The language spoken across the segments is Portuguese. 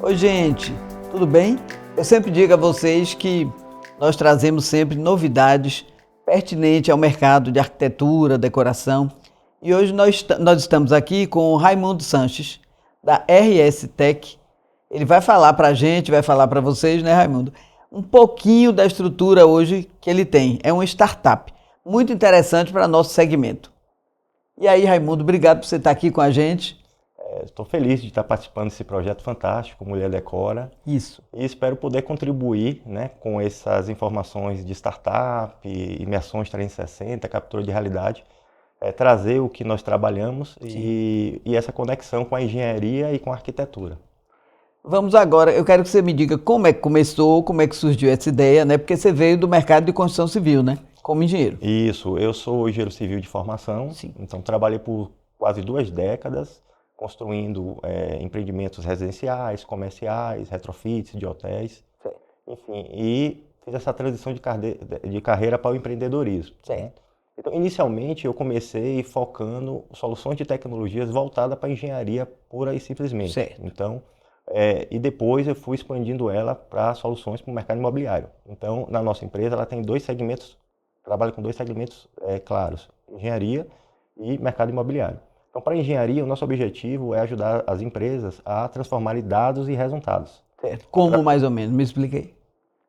Oi, gente, tudo bem? Eu sempre digo a vocês que nós trazemos sempre novidades pertinentes ao mercado de arquitetura, decoração. E hoje nós estamos aqui com o Raimundo Sanches, da RS Tech. Ele vai falar para a gente, vai falar para vocês, né, Raimundo? Um pouquinho da estrutura hoje que ele tem. É uma startup muito interessante para nosso segmento. E aí, Raimundo, obrigado por você estar aqui com a gente. Estou feliz de estar participando desse projeto fantástico, Mulher Decora. Isso. E espero poder contribuir, né, com essas informações de startup, imersões 360, captura de realidade, trazer o que nós trabalhamos e essa conexão com a engenharia e com a arquitetura. Vamos agora, eu quero que você me diga como é que começou, como é que surgiu essa ideia, né? Porque você veio do mercado de construção civil, né? Como engenheiro. Isso, eu sou engenheiro civil de formação, então trabalhei por quase 2 décadas, construindo empreendimentos residenciais, comerciais, retrofits de hotéis, enfim, e fiz essa transição de carreira para o empreendedorismo. Certo. Então, inicialmente, eu comecei focando soluções de tecnologias voltadas para a engenharia pura e simplesmente. Certo. Então, e depois eu fui expandindo ela para soluções para o mercado imobiliário. Então, na nossa empresa, ela tem 2 segmentos, trabalha com 2 segmentos claros, engenharia e mercado imobiliário. Então, para a engenharia, o nosso objetivo é ajudar as empresas a transformarem dados em resultados. Certo. Como mais ou menos? Me expliquei.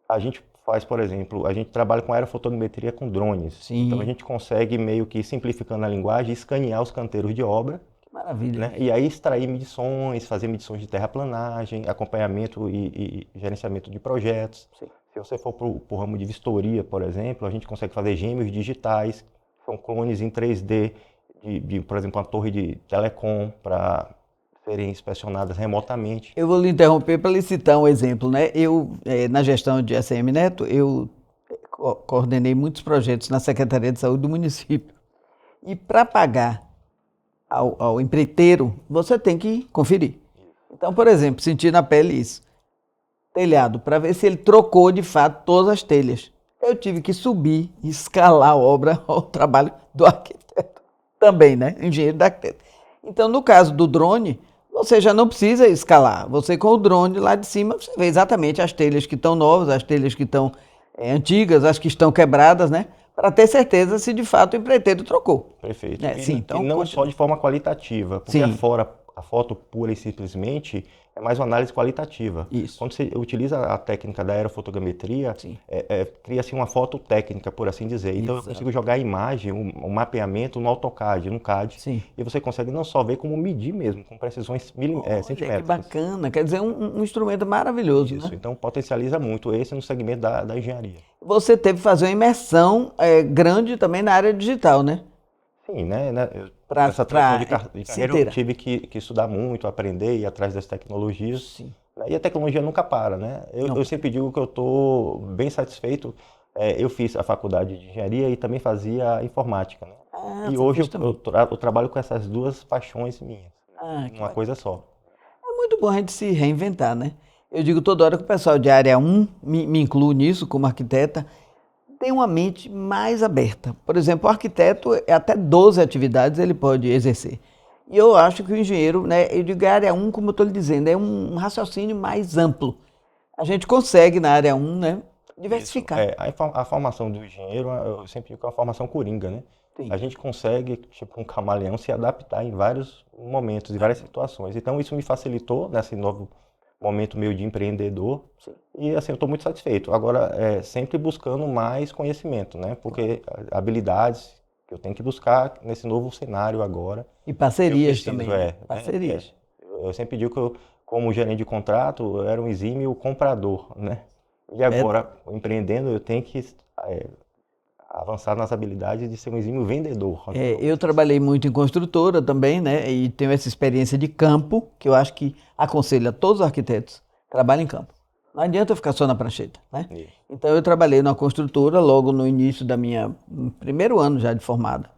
A gente faz, por exemplo, a gente trabalha com aerofotogrametria com drones. Sim. Então, a gente consegue, meio que simplificando a linguagem, escanear os canteiros de obra. Que maravilha. Né? E aí extrair medições, fazer medições de terraplanagem, acompanhamento e gerenciamento de projetos. Sim. Se você for para o ramo de vistoria, por exemplo, a gente consegue fazer gêmeos digitais, que são clones em 3D, por exemplo, uma torre de telecom para serem inspecionadas remotamente. Eu vou lhe interromper para lhe citar um exemplo, né? Na gestão de ACM Neto, eu coordenei muitos projetos na Secretaria de Saúde do município. E para pagar ao empreiteiro, você tem que conferir. Então, por exemplo, senti na pele isso. Telhado, para ver se ele trocou de fato todas as telhas. Eu tive que subir e escalar a obra ao trabalho do arquiteto. Também, né? Engenheiro da arquiteto. Então, no caso do drone, você já não precisa escalar. Você com o drone lá de cima, você vê exatamente as telhas que estão novas, as telhas que estão antigas, as que estão quebradas, né? Para ter certeza se de fato o empreiteiro trocou. Perfeito. Então, e não só de forma qualitativa, porque a foto pura e simplesmente é mais uma análise qualitativa. Isso. Quando você utiliza a técnica da aerofotogrametria, cria-se uma foto técnica, por assim dizer. Então eu consigo jogar a imagem, um mapeamento no AutoCAD, no CAD. Sim. E você consegue não só ver, como medir mesmo, com precisões centimétricas. Que bacana, quer dizer, um instrumento maravilhoso. Isso, né? então potencializa muito esse no segmento da engenharia. Você teve que fazer uma imersão grande também na área digital, né? Sim, né? Essa transição de carreira eu tive que estudar muito, aprender, ir atrás das tecnologias. Sim. E a tecnologia nunca para, né? Eu sempre digo que eu estou bem satisfeito. Eu fiz a faculdade de engenharia e também fazia informática, né? E hoje eu trabalho com essas 2 paixões minhas, uma coisa só. É muito bom a gente se reinventar, né? Eu digo toda hora que o pessoal de área 1, me incluo nisso como arquiteta, tem uma mente mais aberta. Por exemplo, o arquiteto, até 12 atividades ele pode exercer. E eu acho que o engenheiro, né, eu digo área 1, como eu estou lhe dizendo, é um raciocínio mais amplo. A gente consegue, na área 1, né, diversificar. A formação do engenheiro, eu sempre digo que é uma formação coringa, né? Sim. A gente consegue, tipo um camaleão, se adaptar em vários momentos, em várias situações. Então isso me facilitou nesse novo momento meu de empreendedor. Sim. E assim, eu estou muito satisfeito. Agora, sempre buscando mais conhecimento, né? Porque habilidades que eu tenho que buscar nesse novo cenário agora. E parcerias também. Parcerias. Eu sempre digo que eu, como gerente de contrato, eu era um exímio comprador, né? E agora, empreendendo, eu tenho que avançar nas habilidades de ser um exímio vendedor. Eu trabalhei muito em construtora também, né? E tenho essa experiência de campo, que eu acho que aconselho a todos os arquitetos, trabalhem em campo. Não adianta eu ficar só na prancheta, né? Isso. Então eu trabalhei numa construtora logo no início no primeiro ano já de formada.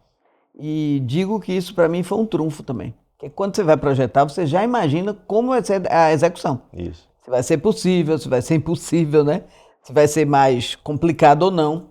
E digo que isso para mim foi um trunfo também. Porque quando você vai projetar, você já imagina como vai ser a execução. Isso. Se vai ser possível, se vai ser impossível, né? Se vai ser mais complicado ou não.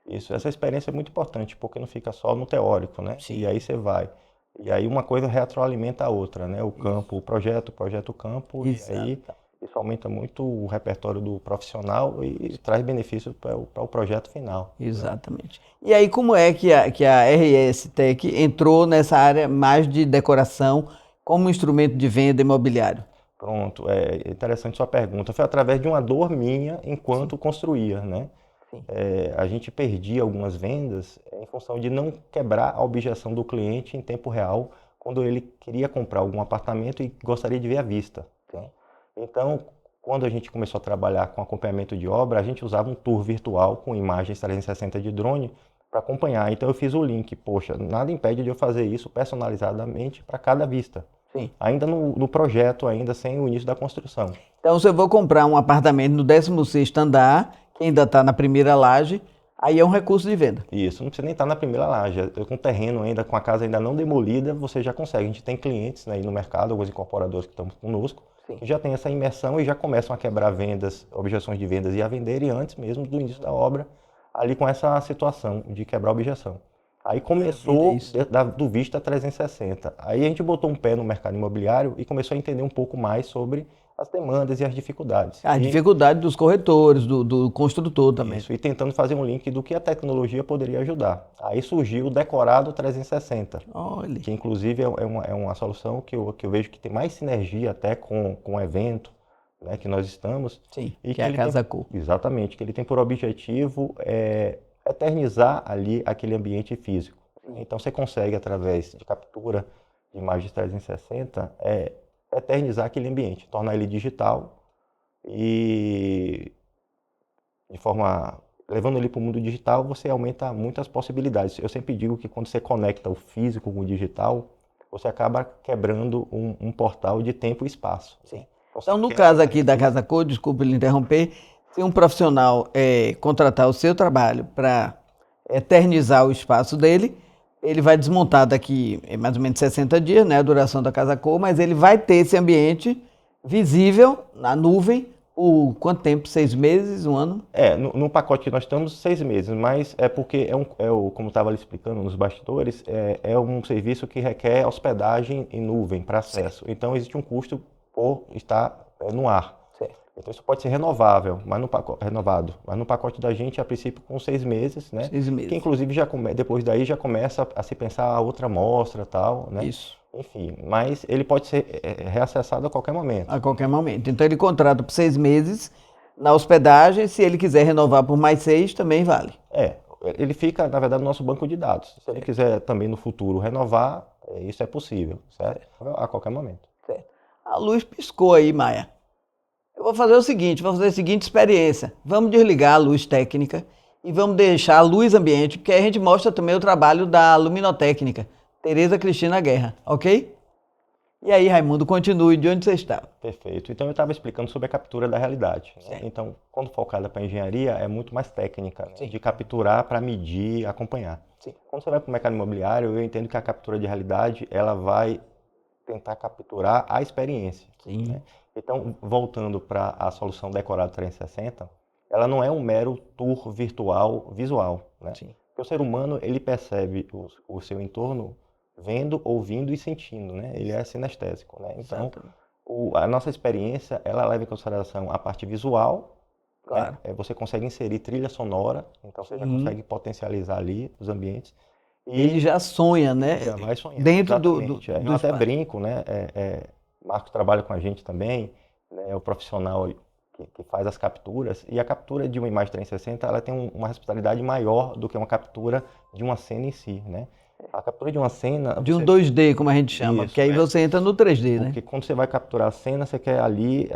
Isso, essa experiência é muito importante, porque não fica só no teórico, né? Sim. E aí você vai. E aí uma coisa retroalimenta a outra, né? O campo, o projeto, o campo, Exato. e aí Isso aumenta muito o repertório do profissional e traz benefícios para o projeto final. Exatamente. E aí, como é que a RS Tech entrou nessa área mais de decoração como instrumento de venda imobiliário? Pronto, é interessante sua pergunta. Foi através de uma dor minha enquanto construía, né? Sim. A gente perdia algumas vendas em função de não quebrar a objeção do cliente em tempo real quando ele queria comprar algum apartamento e gostaria de ver à vista, né? Então, quando a gente começou a trabalhar com acompanhamento de obra, a gente usava um tour virtual com imagens 360 de drone para acompanhar. Então, eu fiz o link. Poxa, nada impede de eu fazer isso personalizadamente para cada vista. Sim. Ainda no projeto, ainda sem o início da construção. Então, se eu vou comprar um apartamento no 16º andar, que ainda está na primeira laje, aí é um recurso de venda. Isso, não precisa nem estar na primeira laje. Com o terreno ainda, com a casa ainda não demolida, você já consegue. A gente tem clientes, né, aí no mercado, alguns incorporadores que estão conosco, Sim. que já tem essa imersão e já começam a quebrar vendas, objeções de vendas e a venderem antes mesmo do início da obra, ali com essa situação de quebrar a objeção. Aí começou do Vista 360. Aí a gente botou um pé no mercado imobiliário e começou a entender um pouco mais sobre as demandas e as dificuldades. A dificuldade dos corretores, do construtor também. Isso, e tentando fazer um link do que a tecnologia poderia ajudar. Aí surgiu o Decorado 360, Olha. que inclusive é uma solução que eu vejo que tem mais sinergia até com o evento, né, que nós estamos. Sim, E que é a Casa Cor. Exatamente, que ele tem por objetivo eternizar ali aquele ambiente físico. Então você consegue, através de captura de imagens 360, eternizar aquele ambiente, tornar ele digital e de forma, levando ele para o mundo digital, você aumenta muitas possibilidades. Eu sempre digo que quando você conecta o físico com o digital, você acaba quebrando um portal de tempo e espaço. Sim. Então, no caso aqui da Casa Cor, desculpe lhe interromper, se um profissional contratar o seu trabalho para eternizar o espaço dele, ele vai desmontar daqui mais ou menos 60 dias, né, a duração da Casa Cor, mas ele vai ter esse ambiente visível na nuvem por quanto tempo? 6 meses, um ano? No pacote que nós estamos, 6 meses, mas é porque como estava lhe explicando nos bastidores, é um serviço que requer hospedagem em nuvem para acesso. Então existe um custo por estar no ar. Certo. Então isso pode ser renovável, renovado. Mas no pacote da gente, a princípio, com 6 meses, né? 6 meses. Que inclusive depois daí já começa a se pensar a outra amostra e tal, né? Isso. Enfim, mas ele pode ser reacessado a qualquer momento. A qualquer momento. Então ele contrata por 6 meses na hospedagem, se ele quiser renovar por mais 6, também vale. Ele fica, na verdade, no nosso banco de dados. Se ele quiser também no futuro renovar, isso é possível, certo? A qualquer momento. Certo. A luz piscou aí, Maia. Eu vou fazer o seguinte, vou fazer a seguinte experiência. Vamos desligar a luz técnica e vamos deixar a luz ambiente, porque aí a gente mostra também o trabalho da luminotécnica, Tereza Cristina Guerra, ok? E aí, Raimundo, continue de onde você estava. Perfeito. Então eu estava explicando sobre a captura da realidade, né? Então, quando focada para engenharia, é muito mais técnica, né? De capturar para medir, acompanhar. Sim. Quando você vai para o mercado imobiliário, eu entendo que a captura de realidade, ela vai tentar capturar a experiência. Sim. Né? Então, voltando para a solução Decorado 360, ela não é um mero tour virtual visual, né? Sim. Porque o ser humano, ele percebe o seu entorno vendo, ouvindo e sentindo, né? Ele é sinestésico, né? Então, a nossa experiência, ela leva em consideração a parte visual, claro, né? Você consegue inserir trilha sonora, então você já consegue potencializar ali os ambientes. E ele já sonha, né? Já vai sonhando. Dentro do Eu até brinco, né? Marcos trabalha com a gente também, né? É o profissional que faz as capturas, e a captura de uma imagem 360, ela tem uma responsabilidade maior do que uma captura de uma cena em si, né? A captura de uma cena... De um 2D, como a gente chama, porque aí você entra no 3D, né? Porque quando você vai capturar a cena, você quer ali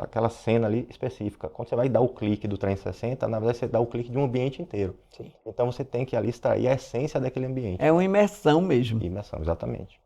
aquela cena ali específica. Quando você vai dar o clique do 360, na verdade você dá o clique de um ambiente inteiro. Sim. Então você tem que ali extrair a essência daquele ambiente. É uma imersão mesmo. Imersão, exatamente.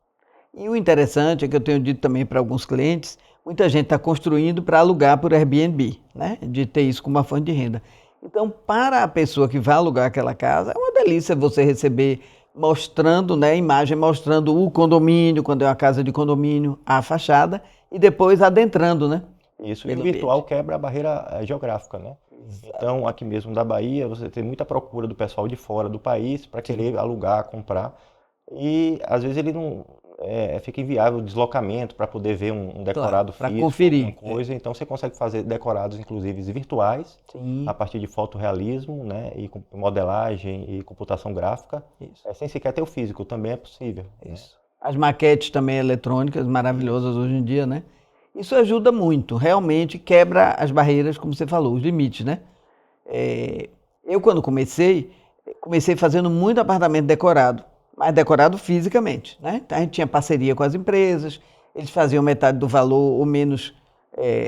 E o interessante é que eu tenho dito também para alguns clientes, muita gente está construindo para alugar por Airbnb, né? De ter isso como uma fonte de renda. Então, para a pessoa que vai alugar aquela casa, é uma delícia você receber mostrando, né, imagem mostrando o condomínio, quando é uma casa de condomínio, a fachada, e depois adentrando, né? Isso, e o virtual quebra a barreira geográfica, né? Exato. Então, aqui mesmo da Bahia, você tem muita procura do pessoal de fora do país para querer alugar, comprar. E às vezes ele não fica inviável o deslocamento para poder ver um decorado para físico, conferir. alguma coisa. Então você consegue fazer decorados, inclusive virtuais, Sim. a partir de fotorrealismo, né, e com modelagem e computação gráfica, sem sequer ter o físico, também é possível. Isso. As maquetes também eletrônicas, maravilhosas hoje em dia, né? Isso ajuda muito, realmente quebra as barreiras, como você falou, os limites, né? Eu, quando comecei fazendo muito apartamento decorado, mas decorado fisicamente, né? Então, a gente tinha parceria com as empresas, eles faziam metade do valor ou menos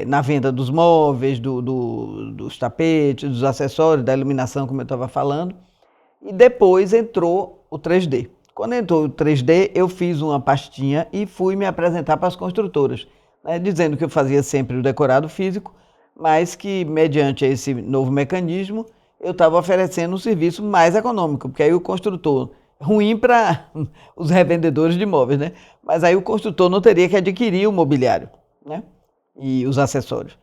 na venda dos móveis, dos tapetes, dos acessórios, da iluminação, como eu estava falando. E depois entrou o 3D. Quando entrou o 3D, eu fiz uma pastinha e fui me apresentar para as construtoras, né, dizendo que eu fazia sempre o decorado físico, mas que, mediante esse novo mecanismo, eu estava oferecendo um serviço mais econômico, porque aí o construtor, ruim para os revendedores de imóveis, né? Mas aí o construtor não teria que adquirir o mobiliário, né? E os acessórios.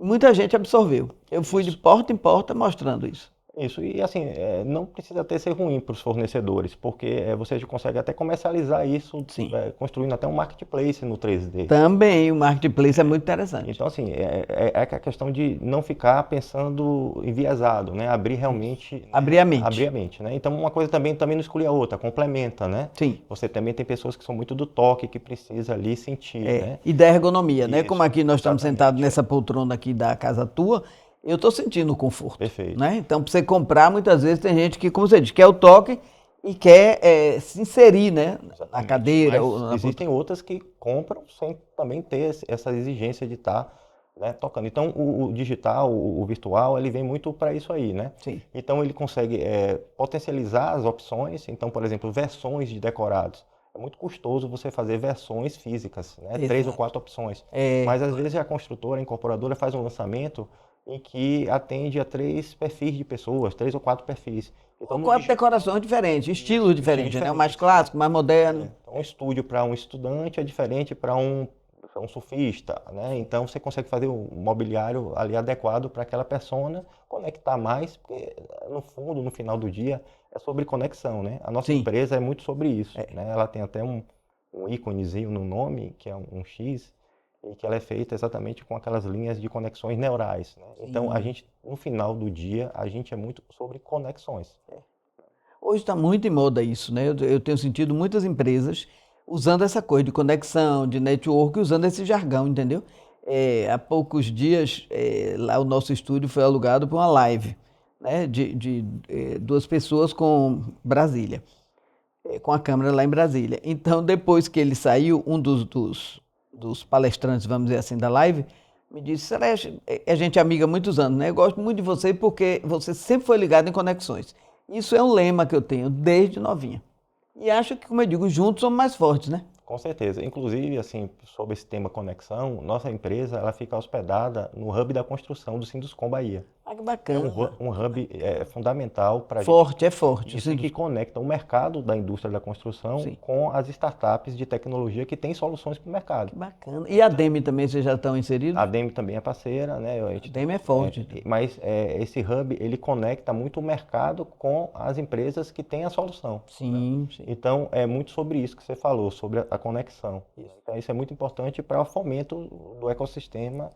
Muita gente absorveu. Eu fui de porta em porta mostrando isso. Isso, e assim, não precisa até ser ruim para os fornecedores, porque você consegue até comercializar isso, construindo até um marketplace no 3D. Também, o marketplace é muito interessante. Então, assim, a questão de não ficar pensando enviesado, né? Abrir realmente... Né? Abrir a mente. Abrir a mente, né? Então, uma coisa também não exclui a outra, complementa, né? Sim. Você também tem pessoas que são muito do toque, que precisa ali sentir, né? E da ergonomia, né? Isso, como aqui nós estamos exatamente, sentados nessa poltrona aqui da casa tua, eu estou sentindo o conforto. Perfeito. Né? Então, para você comprar, muitas vezes tem gente que, como você diz, quer o toque e quer se inserir, né? Na cadeira. Mas existem outras que compram sem também ter essa exigência de estar, né, tocando. Então, o digital, o virtual, ele vem muito para isso aí, né? Sim. Então, ele consegue potencializar as opções. Então, por exemplo, versões de decorados. É muito custoso você fazer versões físicas, né? Exato. 3 ou 4 opções. Mas, às vezes, a construtora, a incorporadora faz um lançamento em que atende a 3 perfis de pessoas, 3 ou 4 perfis. Então, 4 decorações diferentes, estilos diferentes, né? O mais clássico, o mais moderno. Um estúdio para um estudante é diferente para um surfista, né? Então você consegue fazer o mobiliário ali adequado para aquela persona, conectar mais, porque no fundo, no final do dia, é sobre conexão, né? A nossa empresa é muito sobre isso, né? Ela tem até um íconezinho no nome, que é um X, e que ela é feita exatamente com aquelas linhas de conexões neurais, né? Então, a gente, no final do dia, a gente é muito sobre conexões. Hoje está muito em moda isso, né? Eu tenho sentido muitas empresas usando essa coisa de conexão, de network, usando esse jargão, entendeu? Há poucos dias, lá o nosso estúdio foi alugado para uma live, né? De 2 pessoas com Brasília, com a câmera lá em Brasília. Então, depois que ele saiu, um dos palestrantes, vamos dizer assim, da live, me disse: Celeste, a gente é amiga há muitos anos, né? Eu gosto muito de você porque você sempre foi ligado em conexões. Isso é um lema que eu tenho desde novinha. E acho que, como eu digo, juntos somos mais fortes, né? Com certeza. Inclusive, assim, sobre esse tema conexão, nossa empresa ela fica hospedada no hub da construção do Sinduscom Bahia. Ah, que bacana. Um hub fundamental para a gente. É forte. Isso que conecta o mercado da indústria da construção com as startups de tecnologia que têm soluções para o mercado. Que bacana. E a DEME também, vocês já estão inseridos? A DEME também é parceira, né? A DEME é forte. Mas esse hub, ele conecta muito o mercado com as empresas que têm a solução. Sim, sim. Então, é muito sobre isso que você falou, sobre a conexão. Então, isso é muito importante para o fomento do ecossistema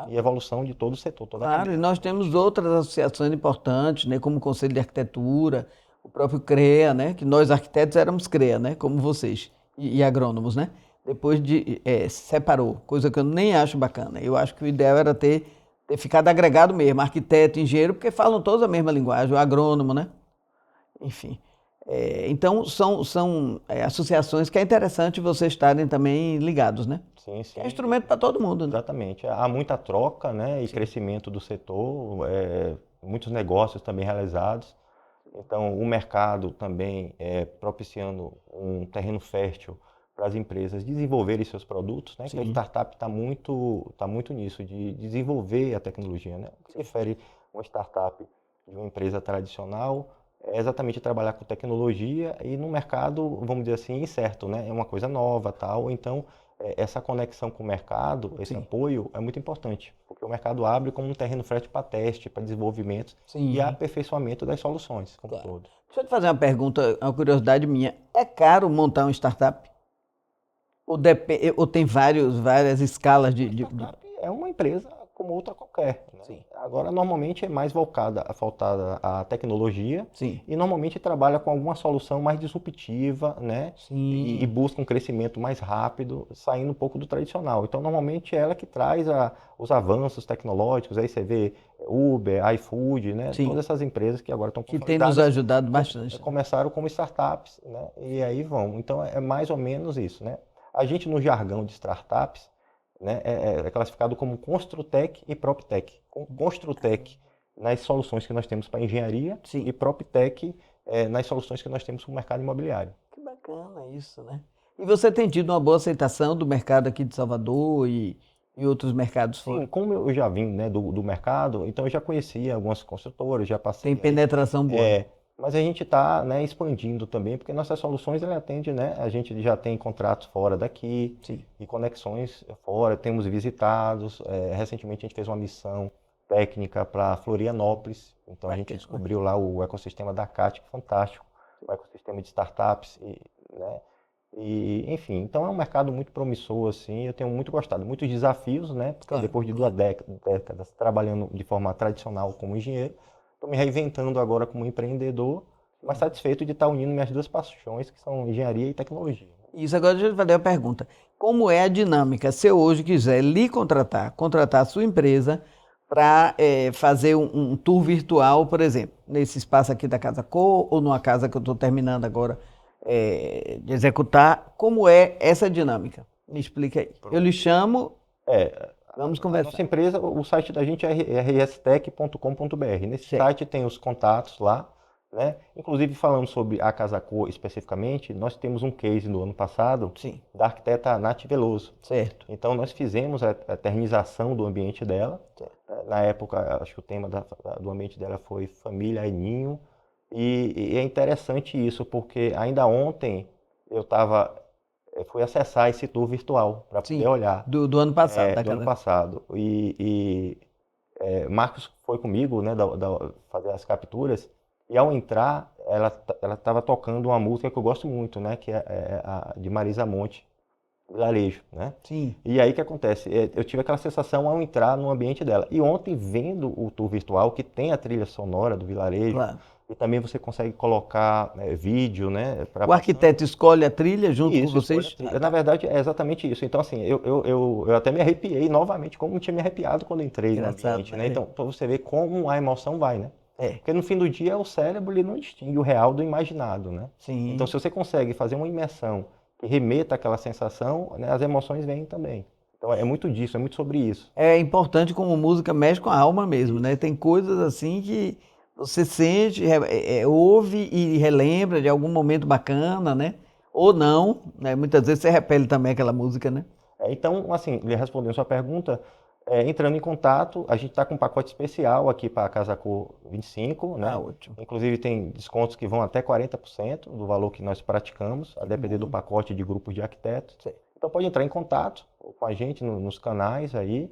e evolução de todo o setor. Claro, e nós temos outras associações importantes, né, como o Conselho de Arquitetura, o próprio CREA, né, que nós arquitetos éramos CREA, né, como vocês, e agrônomos, né? Depois se separou, coisa que eu nem acho bacana. Eu acho que o ideal era ter ficado agregado mesmo, arquiteto, engenheiro, porque falam todos a mesma linguagem, o agrônomo, né? Enfim. Então, são associações que é interessante vocês estarem também ligados, né? Sim, sim. É instrumento para todo mundo, né? Exatamente. Há muita troca, né, e crescimento do setor, muitos negócios também realizados. Então, o mercado também propiciando um terreno fértil para as empresas desenvolverem seus produtos, né? Que a startup está muito nisso, de desenvolver a tecnologia, né? O que difere uma startup de uma empresa tradicional é exatamente trabalhar com tecnologia e no mercado, vamos dizer assim, incerto, né? É uma coisa nova, tal. Então, essa conexão com o mercado, esse apoio é muito importante, porque o mercado abre como um terreno fértil para teste, para desenvolvimento e aperfeiçoamento das soluções, como todo. Deixa eu te fazer uma pergunta, uma curiosidade minha. É caro montar uma startup? Ou tem várias escalas de... Startup é uma empresa como outra qualquer, né? Sim, Agora, normalmente é mais voltada à tecnologia sim, e normalmente trabalha com alguma solução mais disruptiva, né? E sim, busca um crescimento mais rápido, saindo um pouco do tradicional. Então, normalmente é ela que traz os avanços tecnológicos. Aí você vê Uber, iFood, né? sim. Todas essas empresas que agora estão Que tem nos consolidadas ajudado bastante, né? começaram como startups, né? E aí vão. Então, é mais ou menos isso, né? A gente, no jargão de startups, né, é classificado como Construtec e PropTech. Construtec nas soluções que nós temos para engenharia Sim. e PropTech nas soluções que nós temos para o mercado imobiliário. Que bacana isso, né? E você tem tido uma boa aceitação do mercado aqui de Salvador e outros mercados Sim, fora? como eu já vim, né, do mercado, então eu já conhecia algumas construtoras, já Tem passei aí. penetração boa, né? Mas a gente está, né, expandindo também, porque nossas soluções ela atende, né, a gente já tem contratos fora daqui Sim. e conexões fora, temos visitados. Recentemente a gente fez uma missão técnica para Florianópolis, então a gente Bacana. descobriu lá o ecossistema da CAT, que é fantástico, o ecossistema de startups, né, e, enfim, então é um mercado muito promissor, assim, eu tenho muito gostado. Muitos desafios, né? Porque Claro, depois de duas claro. décadas trabalhando de forma tradicional como engenheiro, estou me reinventando agora como empreendedor, mas satisfeito de estar unindo minhas duas paixões, que são engenharia e tecnologia. Isso, agora deixa eu fazer a pergunta. Como é a dinâmica se eu hoje quiser lhe contratar a sua empresa para fazer um tour virtual, por exemplo, nesse espaço aqui da Casa Cor ou numa casa que eu estou terminando agora de executar, como é essa dinâmica? Me explica aí. Eu lhe chamo, É, vamos a nossa conversar. empresa, o site da gente é rstech.com.br. Nesse Certo, site tem os contatos lá, né? Inclusive falando sobre a Casa Cor especificamente, nós temos um case no ano passado sim, da arquiteta Nath Veloso. certo, Então nós fizemos a eternização do ambiente dela. certo. Na época, acho que o tema do ambiente dela foi família e ninho. E é interessante isso, porque ainda ontem eu fui acessar esse tour virtual para poder Sim, olhar do ano passado, da do ano Casa Cor. passado. Marcos foi comigo, né, fazer as capturas. E ao entrar, ela estava tocando uma música que eu gosto muito, né, que é a de Marisa Monte, Vilarejo, né? Sim, E aí o que acontece? Eu tive aquela sensação ao entrar no ambiente dela. E ontem, vendo o tour virtual, que tem a trilha sonora do Vilarejo, claro. e também você consegue colocar vídeo, né, para O passando. arquiteto escolhe a trilha junto com Isso, escolha a vocês? trilha. Ah, Na tá. verdade, é exatamente isso. Então, assim, eu até me arrepiei novamente, como não tinha me arrepiado quando entrei no Engraçado, ambiente, né? né? Então, para você ver como a emoção vai, né? É, Porque no fim do dia, o cérebro ele não distingue o real do imaginado, né? Então, se sim. você consegue fazer uma imersão que remeta àquela sensação, né, as emoções vêm também. Então, é muito disso, é muito sobre isso. É importante como música mexe com a alma mesmo, né? Isso. Tem coisas assim que você sente, ouve e relembra de algum momento bacana, né? Ou não, né? Muitas vezes você repele também aquela música, né? Então, assim, lhe respondendo sua pergunta, entrando em contato, a gente está com um pacote especial aqui para a Casa Cor 25, Ah, né? ótimo. Inclusive tem descontos que vão até 40% do valor que nós praticamos, a Que depender do bom. pacote de grupos de arquitetos. Sei. Então pode entrar em contato com a gente nos canais aí,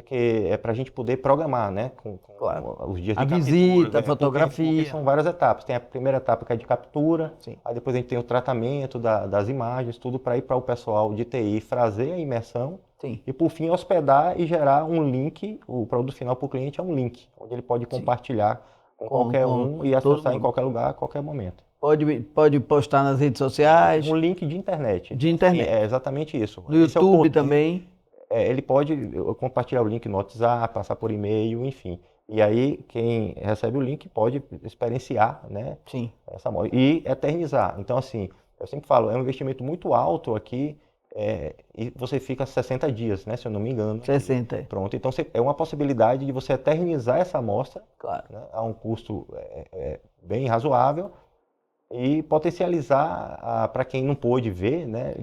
que é para a gente poder programar, né? Claro. Com os dias A de captura, visita, a né? Porque fotografia. são várias etapas. Tem a primeira etapa que é de captura, Sim, aí depois a gente tem o tratamento das imagens, tudo para ir para o pessoal de TI fazer a imersão sim, e por fim hospedar e gerar um link. O produto final para o cliente é um link, onde ele pode sim. compartilhar com qualquer Com um e todo acessar em mundo. qualquer lugar, a qualquer momento. Pode postar nas redes Isso, um sociais, link de internet. de Então, assim, é internet. exatamente isso. No Esse é o YouTube poder. também. Ele pode compartilhar o link no WhatsApp, passar por e-mail, enfim. E aí, quem recebe o link pode experienciar, né, Sim, e eternizar. Então, assim, eu sempre falo, é um investimento muito alto aqui, e você fica 60 dias, né, se eu não me engano, aqui. 60, Pronto, então é uma possibilidade de você eternizar essa amostra, claro. né, a um custo bem razoável e potencializar para quem não pôde ver, né,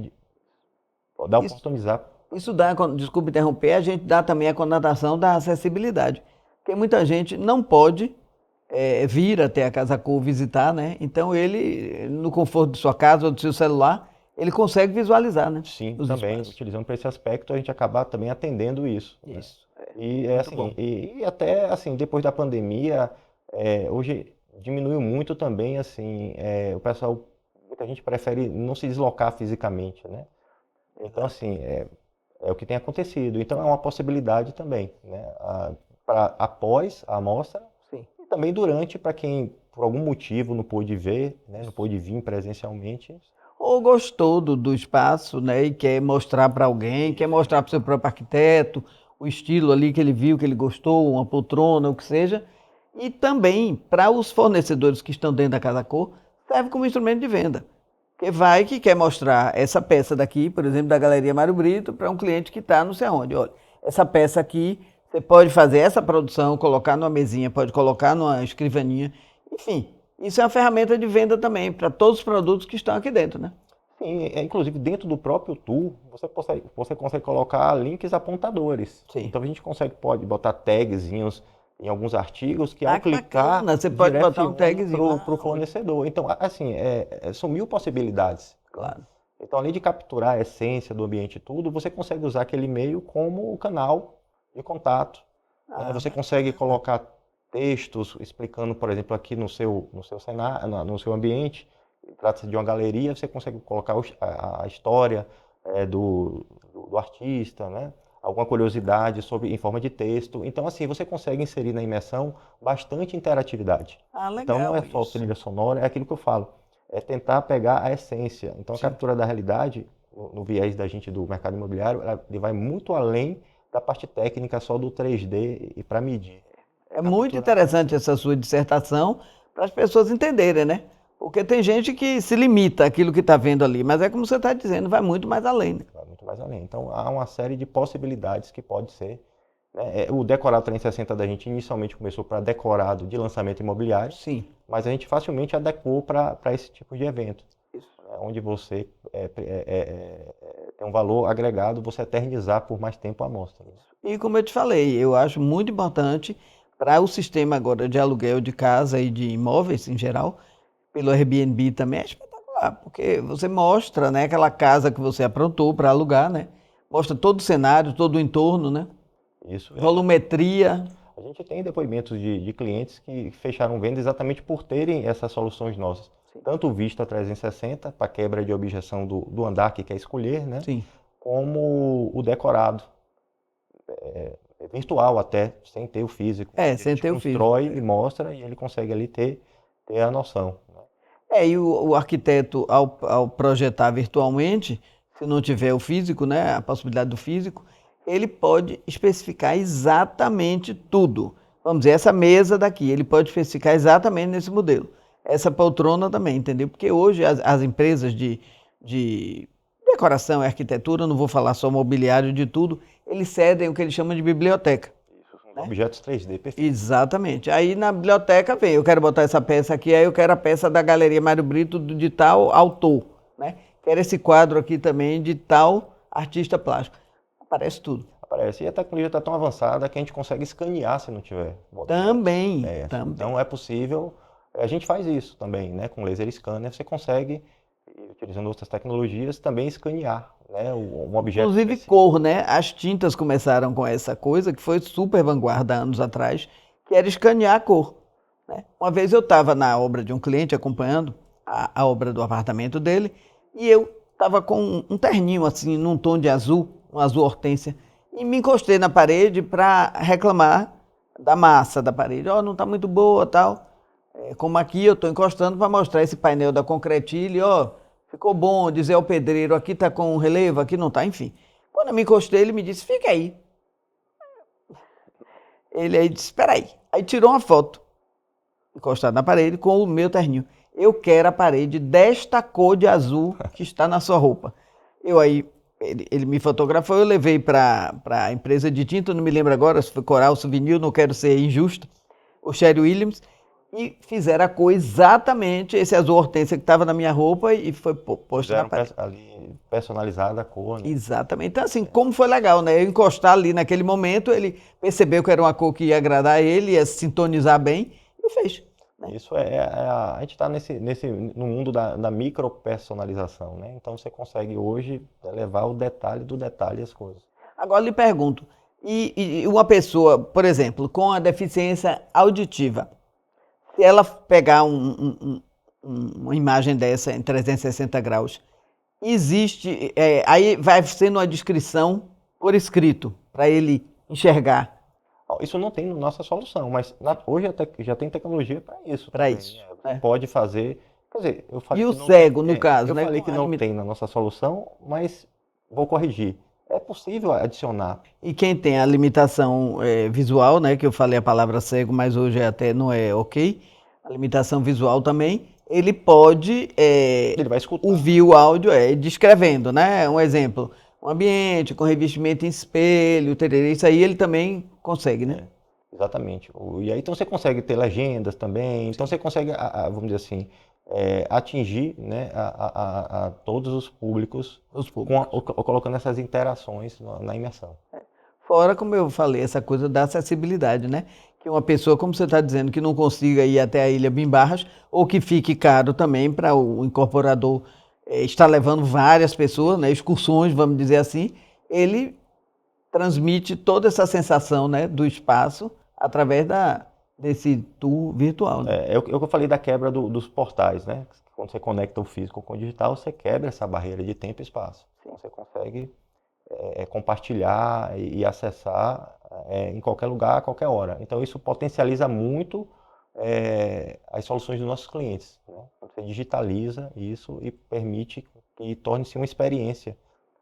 dar Isso, oportunizar. isso dá, desculpe interromper, a gente dá também a conotação da acessibilidade. Porque muita gente não pode vir até a Casa Cor visitar, né? Então ele, no conforto de sua casa ou do seu celular, ele consegue visualizar, né? Sim, Os também, espaços. utilizando para esse aspecto, a gente acabar também atendendo isso, né? Isso, é E é muito assim, bom. e até assim, depois da pandemia, hoje diminuiu muito também, assim, o pessoal, muita gente prefere não se deslocar fisicamente, né? Então, assim, é o que tem acontecido. Então, é uma possibilidade também, né? Após a amostra Sim. e também durante, para quem, por algum motivo, não pôde ver, né? Não pôde vir presencialmente. Ou gostou do espaço, né, e quer mostrar para alguém, quer mostrar para o seu próprio arquiteto, o estilo ali que ele viu, que ele gostou, uma poltrona, o que seja. E também, para os fornecedores que estão dentro da Casa Cor, serve como instrumento de venda. Porque vai que quer mostrar essa peça daqui, por exemplo, da Galeria Mário Brito, para um cliente que está não sei aonde. Olha, essa peça aqui, você pode fazer essa produção, colocar numa mesinha, pode colocar numa escrivaninha. Enfim, isso é uma ferramenta de venda também para todos os produtos que estão aqui dentro, né? Sim, inclusive dentro do próprio tool, você consegue colocar links apontadores. Sim. Então a gente pode botar tagzinhos em alguns artigos que ao Que clicar bacana, você pode botar um tagzinho. para o fornecedor. Então, assim, são mil possibilidades. Claro. Então, além de capturar a essência do ambiente e tudo, você consegue usar aquele e-mail como canal de contato. Você consegue colocar textos explicando, por exemplo, aqui no seu cenário, no seu ambiente, trata-se de uma galeria, você consegue colocar a história do artista, né? Alguma curiosidade em forma de texto. Então, assim, você consegue inserir na imersão bastante interatividade. Legal. Então, não é só trilha sonora, é aquilo que eu falo. É tentar pegar a essência. Então, a captura da realidade, no viés da gente do mercado imobiliário, ele vai muito além da parte técnica só do 3D e para medir. É muito interessante essa sua dissertação para as pessoas entenderem, né? Porque tem gente que se limita àquilo que está vendo ali, mas é como você está dizendo, vai muito mais além. Né? Vai muito mais além. Então, há uma série de possibilidades que pode ser. Né? O Decorado 360 da gente inicialmente começou para decorado de lançamento imobiliário, Sim. mas a gente facilmente adequou para esse tipo de evento. Isso. Onde você tem um valor agregado, você eternizar por mais tempo a amostra. E como eu te falei, eu acho muito importante para o sistema agora de aluguel de casa e de imóveis em geral, pelo Airbnb também é espetacular, porque você mostra, né, aquela casa que você aprontou para alugar, né? Mostra todo o cenário, todo o entorno, né? Isso. Volumetria. A gente tem depoimentos de clientes que fecharam venda exatamente por terem essas soluções nossas. Sim. Tanto o Vista 360, para quebra de objeção do andar que quer escolher, né? Sim. Como o decorado. Virtual até, sem ter o físico. Sem ter o físico. Constrói e mostra e ele consegue ali ter a noção. E o arquiteto, ao projetar virtualmente, se não tiver o físico, né, a possibilidade do físico, ele pode especificar exatamente tudo. Vamos dizer, essa mesa daqui, ele pode especificar exatamente nesse modelo. Essa poltrona também, entendeu? Porque hoje as empresas de decoração e arquitetura, não vou falar só mobiliário de tudo, eles cedem o que eles chamam de biblioteca. Objetos 3D, perfeito. Exatamente. Aí na biblioteca vem, eu quero botar essa peça aqui, aí eu quero a peça da Galeria Mário Brito de tal autor, né? Quero esse quadro aqui também de tal artista plástico. Aparece tudo. Aparece. E a tecnologia está tão avançada que a gente consegue escanear se não tiver. Também. Então é possível. A gente faz isso também, né? Com laser scanner você consegue, utilizando outras tecnologias, também escanear, né? Um objeto. Inclusive cor, né? As tintas começaram com essa coisa que foi super vanguarda anos atrás, que era escanear a cor. Né? Uma vez eu estava na obra de um cliente acompanhando a obra do apartamento dele e eu estava com um terninho assim, num tom de azul, um azul hortênsia, e me encostei na parede para reclamar da massa da parede. Não está muito boa, tal. Como aqui eu estou encostando para mostrar esse painel da Concretilha, ficou bom, dizer ao pedreiro, aqui está com relevo, aqui não está, enfim. Quando eu me encostei, ele me disse, fica aí. Ele aí disse, espera aí. Aí tirou uma foto, encostado na parede, com o meu terninho. Eu quero a parede desta cor de azul que está na sua roupa. Ele me fotografou, eu levei para a empresa de tinta, não me lembro agora se foi Coral, Souvenir, não quero ser injusto, o Sherry Williams, e fizeram a cor exatamente, esse azul hortência que estava na minha roupa e foi posto na parede. Ali personalizada a cor, né? Exatamente. Então, assim, como foi legal, né? Eu encostar ali naquele momento, ele percebeu que era uma cor que ia agradar ele, ia sintonizar bem, e fez. Né? Isso a gente está no mundo da micropersonalização, né? Então você consegue hoje levar o detalhe do detalhe as coisas. Agora lhe pergunto, e uma pessoa, por exemplo, com a deficiência auditiva, se ela pegar uma imagem dessa em 360 graus existe, aí vai sendo uma descrição por escrito, para ele enxergar Isso não tem na nossa solução, mas hoje já tem tecnologia para isso para também, isso. né? Você Né? pode fazer, quer dizer, eu E falei o que não tem, cego, no caso, eu né? falei que não tem na nossa solução, mas vou corrigir. É possível adicionar. E quem tem a limitação visual, né? Que eu falei a palavra cego, mas hoje até não é ok. A limitação visual também, ele pode Ele vai escutar. ouvir o áudio descrevendo, né? Um exemplo, um ambiente com revestimento em espelho, tererê, isso aí ele também consegue, né? Exatamente. E aí então você consegue ter legendas também, então você consegue, vamos dizer assim, atingir, né, a todos os públicos, Os públicos. colocando essas interações na imersão. Fora, como eu falei, essa coisa da acessibilidade, né? Que uma pessoa, como você está dizendo, que não consiga ir até a Ilha Bimbarras, ou que fique caro também para o incorporador estar levando várias pessoas, né? Excursões, vamos dizer assim, ele transmite toda essa sensação, né, do espaço através desse tour virtual, né? É o que eu falei da quebra dos portais, né? Quando você conecta o físico com o digital, você quebra essa barreira de tempo e espaço. Então, você consegue compartilhar e acessar em qualquer lugar, a qualquer hora. Então, isso potencializa muito as soluções dos nossos clientes, né? Você digitaliza isso e permite que torne-se uma experiência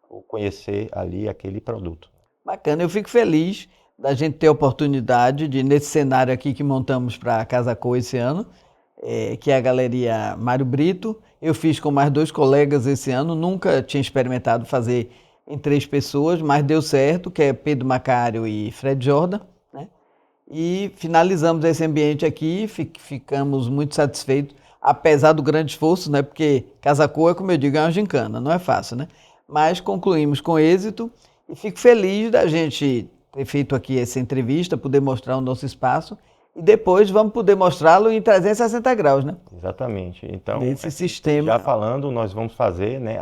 o conhecer ali aquele produto. Bacana, eu fico feliz da gente ter a oportunidade de, nesse cenário aqui que montamos para a Casa Cor esse ano, que é a Galeria Mário Brito. Eu fiz com mais 2 colegas esse ano, nunca tinha experimentado fazer em 3 pessoas, mas deu certo, que é Pedro Macário e Fred Jordan, né? E finalizamos esse ambiente aqui, ficamos muito satisfeitos, apesar do grande esforço, né? Porque Casa Cor, como eu digo, é uma gincana, não é fácil, né? Mas concluímos com êxito e fico feliz da gente ter feito aqui essa entrevista, poder mostrar o nosso espaço e depois vamos poder mostrá-lo em 360 graus, né? Exatamente. Então, Esse sistema. já falando, nós vamos fazer, né,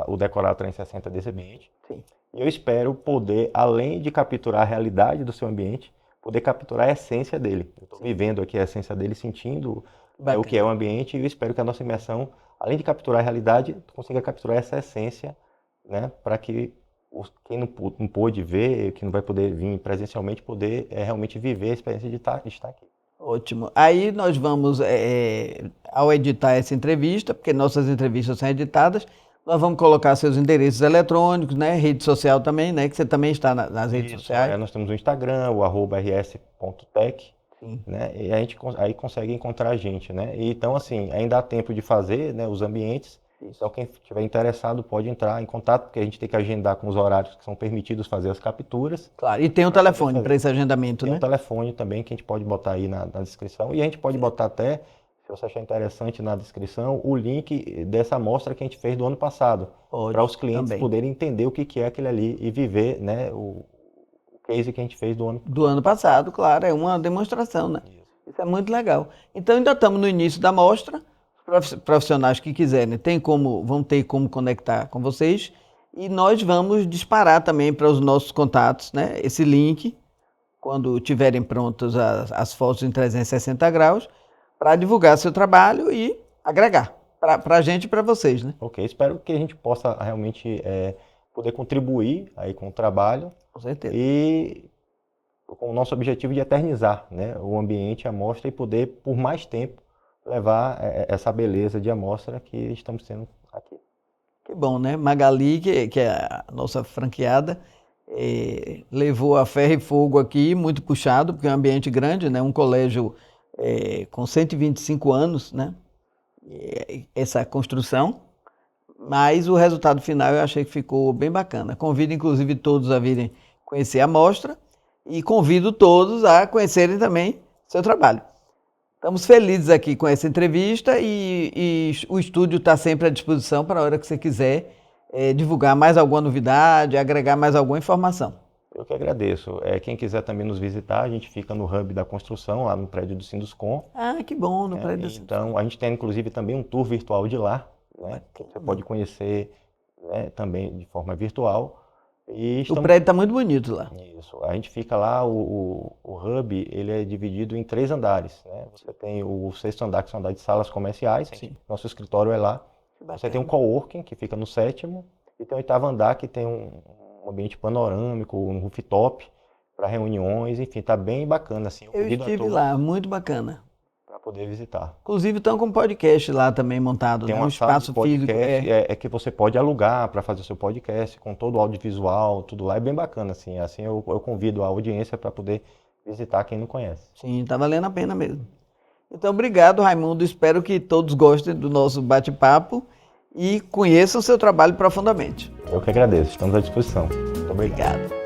o decorado 360 desse ambiente. Sim. E eu espero poder, além de capturar a realidade do seu ambiente, poder capturar a essência dele. Eu estou vivendo aqui a essência dele, sentindo o que é o ambiente, e eu espero que a nossa imersão, além de capturar a realidade, consiga capturar essa essência, né, para que quem não pôde ver, que não vai poder vir presencialmente, poder realmente viver a experiência de estar aqui. Ótimo. Aí nós vamos, ao editar essa entrevista, porque nossas entrevistas são editadas, nós vamos colocar seus endereços eletrônicos, né? Rede social também, né? Que você também está nas redes sociais. Nós temos o Instagram, o @rs.tech, né? E a gente aí consegue encontrar a gente, né? E, então, assim, ainda há tempo de fazer, né, os ambientes. Então, quem estiver interessado pode entrar em contato, porque a gente tem que agendar com os horários que são permitidos fazer as capturas. Claro, e tem um telefone para esse agendamento, né? Tem um telefone também que a gente pode botar aí na descrição. E a gente pode botar até, se você achar interessante, na descrição, o link dessa amostra que a gente fez do ano passado. Para os clientes poderem entender o que é aquele ali e viver, né, o case que a gente fez do ano passado, claro, é uma demonstração, né? Isso é muito legal. Então ainda estamos no início da mostra. Profissionais que quiserem vão ter como conectar com vocês e nós vamos disparar também para os nossos contatos, né, esse link quando tiverem prontas as fotos em 360 graus para divulgar seu trabalho e agregar para a gente e para vocês, né? Ok, espero que a gente possa realmente poder contribuir aí com o trabalho. Com certeza. E com o nosso objetivo de eternizar, né, o ambiente, a amostra e poder por mais tempo levar essa beleza de amostra que estamos tendo aqui. Que bom, né? Magali, que é a nossa franqueada, levou a ferro e fogo aqui, muito puxado, porque é um ambiente grande, né? Um colégio com 125 anos, né? Essa construção, mas o resultado final eu achei que ficou bem bacana. Convido, inclusive, todos a virem conhecer a mostra e convido todos a conhecerem também seu trabalho. Estamos felizes aqui com essa entrevista e o estúdio está sempre à disposição para a hora que você quiser divulgar mais alguma novidade, agregar mais alguma informação. Eu que agradeço. Quem quiser também nos visitar, a gente fica no hub da construção, lá no prédio do Sinduscom. Ah, que bom, no prédio do Sinduscom. Então, a gente tem inclusive também um tour virtual de lá, né, que você pode conhecer, né, também de forma virtual. O prédio está muito bonito lá. Isso. A gente fica lá, o hub, ele é dividido em 3 andares, né? Você tem o 6º andar, que são andar de salas comerciais. Nosso escritório é lá. Você tem um coworking que fica no 7º e tem o 8º andar que tem um ambiente panorâmico, um rooftop para reuniões, enfim, tá bem bacana assim. Eu estive lá, muito bacana. Para poder visitar. Inclusive estão com um podcast lá também montado, tem né? Um espaço podcast, físico. é que você pode alugar para fazer o seu podcast com todo o audiovisual, tudo lá, é bem bacana assim. Assim eu convido a audiência para poder visitar quem não conhece. Sim, tá valendo a pena mesmo. Então, obrigado, Raimundo. Espero que todos gostem do nosso bate-papo e conheçam o seu trabalho profundamente. Eu que agradeço, estamos à disposição. Muito obrigado. Obrigado.